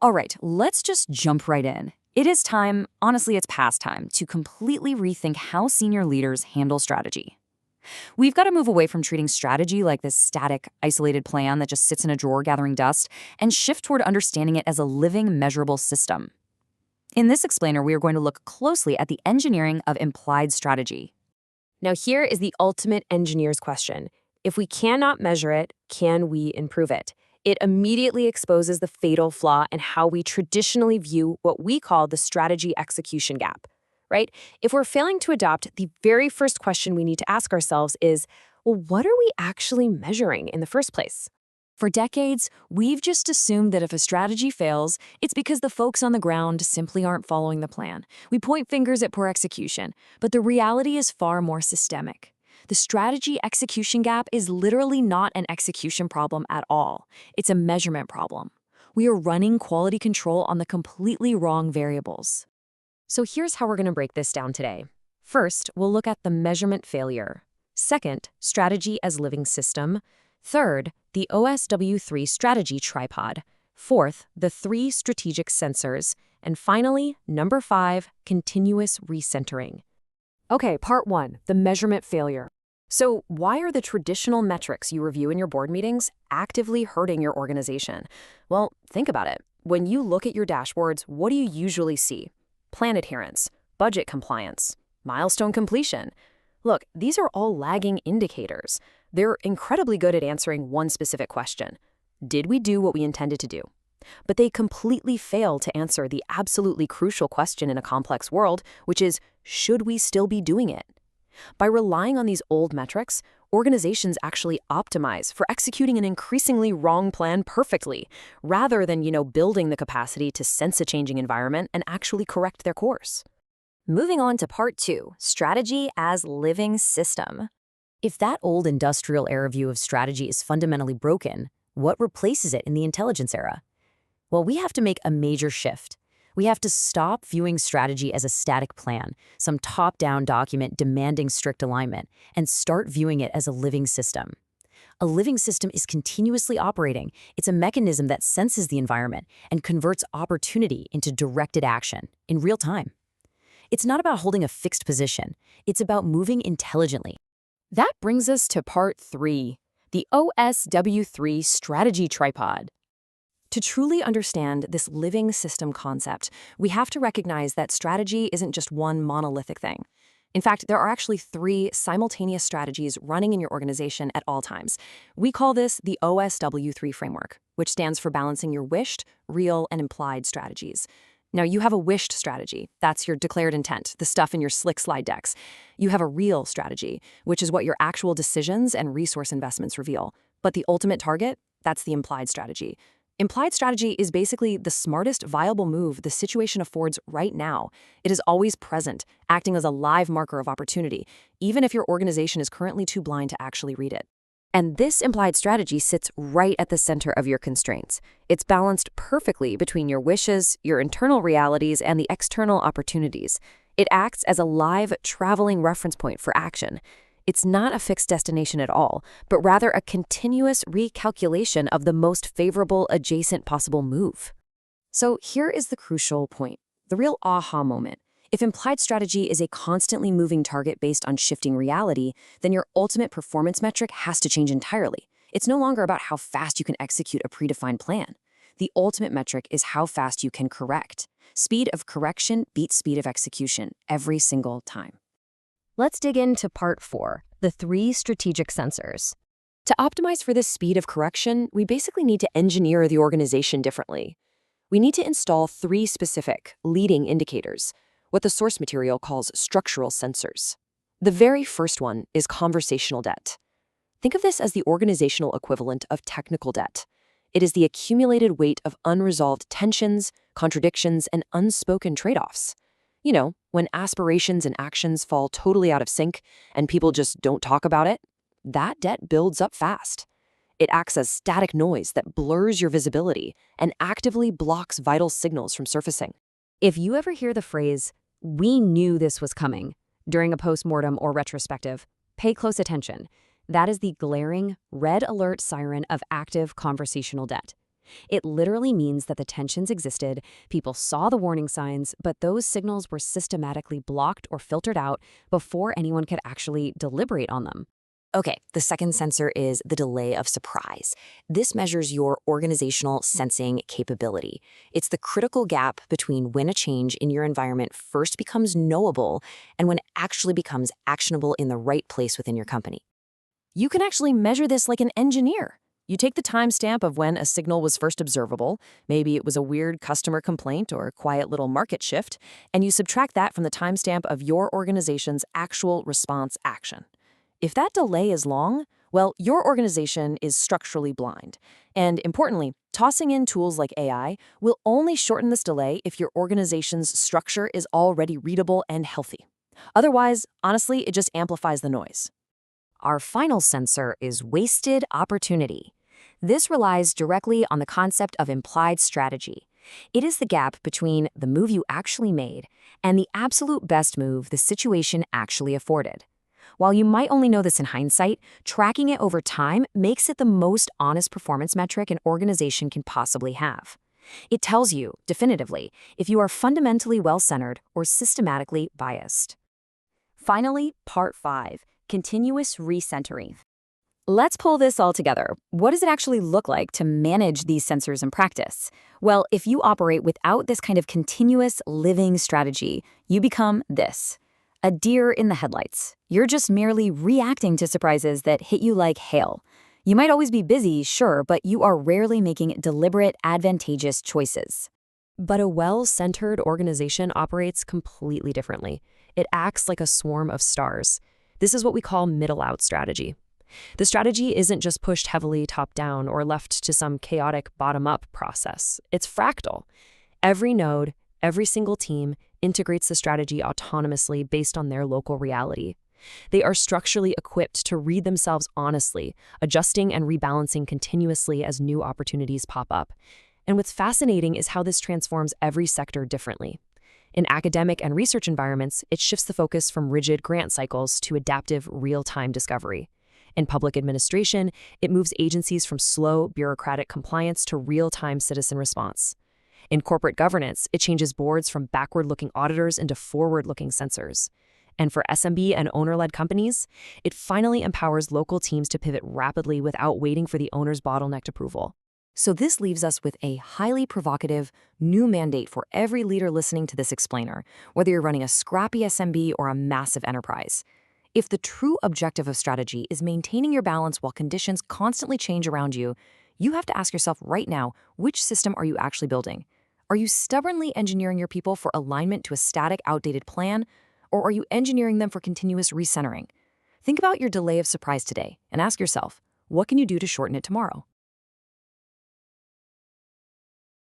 All right, let's just jump right in. It is time, honestly, it's past time, to completely rethink how senior leaders handle strategy. We've got to move away from treating strategy like this static, isolated plan that just sits in a drawer gathering dust and shift toward understanding it as a living, measurable system. In this explainer, we are going to look closely at the engineering of implied strategy. Now, here is the ultimate engineer's question. If we cannot measure it, can we improve it? It immediately exposes the fatal flaw in how we traditionally view what we call the strategy execution gap, right? If we're failing to adopt, the very first question we need to ask ourselves is, well, what are we actually measuring in the first place? For decades, we've just assumed that if a strategy fails, it's because the folks on the ground simply aren't following the plan. We point fingers at poor execution, but the reality is far more systemic. The strategy execution gap is literally not an execution problem at all. It's a measurement problem. We are running quality control on the completely wrong variables. So here's how we're going to break this down today. First, we'll look at the measurement failure. Second, strategy as living system. Third, the OSW3 Strategy Tripod. Fourth, the 3 strategic sensors. And finally, number 5, continuous recentering. Okay, part 1, the measurement failure. So why are the traditional metrics you review in your board meetings actively hurting your organization? Well, think about it. When you look at your dashboards, what do you usually see? Plan adherence, budget compliance, milestone completion. Look, these are all lagging indicators. They're incredibly good at answering one specific question. Did we do what we intended to do? But they completely fail to answer the absolutely crucial question in a complex world, which is, should we still be doing it? By relying on these old metrics, organizations actually optimize for executing an increasingly wrong plan perfectly, rather than, building the capacity to sense a changing environment and actually correct their course. Moving on to part 2, strategy as living system. If that old industrial era view of strategy is fundamentally broken, what replaces it in the intelligence era? Well, we have to make a major shift. We have to stop viewing strategy as a static plan, some top-down document demanding strict alignment, and start viewing it as a living system. A living system is continuously operating. It's a mechanism that senses the environment and converts opportunity into directed action in real time. It's not about holding a fixed position. It's about moving intelligently. That brings us to part 3, the OSW3 Strategy Tripod. To truly understand this living system concept, we have to recognize that strategy isn't just one monolithic thing. In fact, there are actually 3 simultaneous strategies running in your organization at all times. We call this the OSW3 framework, which stands for balancing your wished, real, and implied strategies. Now, you have a wished strategy. That's your declared intent, the stuff in your slick slide decks. You have a real strategy, which is what your actual decisions and resource investments reveal. But the ultimate target, that's the implied strategy. Implied strategy is basically the smartest viable move the situation affords right now. It is always present, acting as a live marker of opportunity, even if your organization is currently too blind to actually read it. And this implied strategy sits right at the center of your constraints. It's balanced perfectly between your wishes, your internal realities, and the external opportunities. It acts as a live, traveling reference point for action. It's not a fixed destination at all, but rather a continuous recalculation of the most favorable adjacent possible move. So here is the crucial point, the real aha moment. If implied strategy is a constantly moving target based on shifting reality, then your ultimate performance metric has to change entirely. It's no longer about how fast you can execute a predefined plan. The ultimate metric is how fast you can correct. Speed of correction beats speed of execution every single time. Let's dig into part 4, the 3 strategic sensors. To optimize for this speed of correction, we basically need to engineer the organization differently. We need to install 3 specific, leading indicators, what the source material calls structural sensors. The very first one is conversational debt. Think of this as the organizational equivalent of technical debt. It is the accumulated weight of unresolved tensions, contradictions, and unspoken trade-offs. When aspirations and actions fall totally out of sync and people just don't talk about it, that debt builds up fast. It acts as static noise that blurs your visibility and actively blocks vital signals from surfacing. If you ever hear the phrase, "We knew this was coming," during a postmortem or retrospective, pay close attention. That is the glaring red alert siren of active conversational debt. It literally means that the tensions existed, people saw the warning signs, but those signals were systematically blocked or filtered out before anyone could actually deliberate on them. Okay, the second sensor is the delay of surprise. This measures your organizational sensing capability. It's the critical gap between when a change in your environment first becomes knowable and when it actually becomes actionable in the right place within your company. You can actually measure this like an engineer. You take the timestamp of when a signal was first observable, maybe it was a weird customer complaint or a quiet little market shift, and you subtract that from the timestamp of your organization's actual response action. If that delay is long, well, your organization is structurally blind. And importantly, tossing in tools like AI will only shorten this delay if your organization's structure is already readable and healthy. Otherwise, honestly, it just amplifies the noise. Our final sensor is wasted opportunity. This relies directly on the concept of implied strategy. It is the gap between the move you actually made and the absolute best move the situation actually afforded. While you might only know this in hindsight, tracking it over time makes it the most honest performance metric an organization can possibly have. It tells you, definitively, if you are fundamentally well-centered or systematically biased. Finally, Part 5, Continuous Recentering. Let's pull this all together. What does it actually look like to manage these sensors in practice? Well, if you operate without this kind of continuous living strategy, you become this: a deer in the headlights. You're just merely reacting to surprises that hit you like hail. You might always be busy, sure, but you are rarely making deliberate, advantageous choices. But a well-centered organization operates completely differently. It acts like a swarm of stars. This is what we call middle-out strategy. The strategy isn't just pushed heavily top-down or left to some chaotic bottom-up process. It's fractal. Every node, every single team integrates the strategy autonomously based on their local reality. They are structurally equipped to read themselves honestly, adjusting and rebalancing continuously as new opportunities pop up. And what's fascinating is how this transforms every sector differently. In academic and research environments, it shifts the focus from rigid grant cycles to adaptive, real-time discovery. In public administration, it moves agencies from slow, bureaucratic compliance to real-time citizen response. In corporate governance, it changes boards from backward-looking auditors into forward-looking censors. And for SMB and owner-led companies, it finally empowers local teams to pivot rapidly without waiting for the owner's bottlenecked approval. So this leaves us with a highly provocative new mandate for every leader listening to this explainer, whether you're running a scrappy SMB or a massive enterprise. If the true objective of strategy is maintaining your balance while conditions constantly change around you, you have to ask yourself right now, which system are you actually building? Are you stubbornly engineering your people for alignment to a static, outdated plan, or are you engineering them for continuous recentering? Think about your delay of surprise today and ask yourself, what can you do to shorten it tomorrow?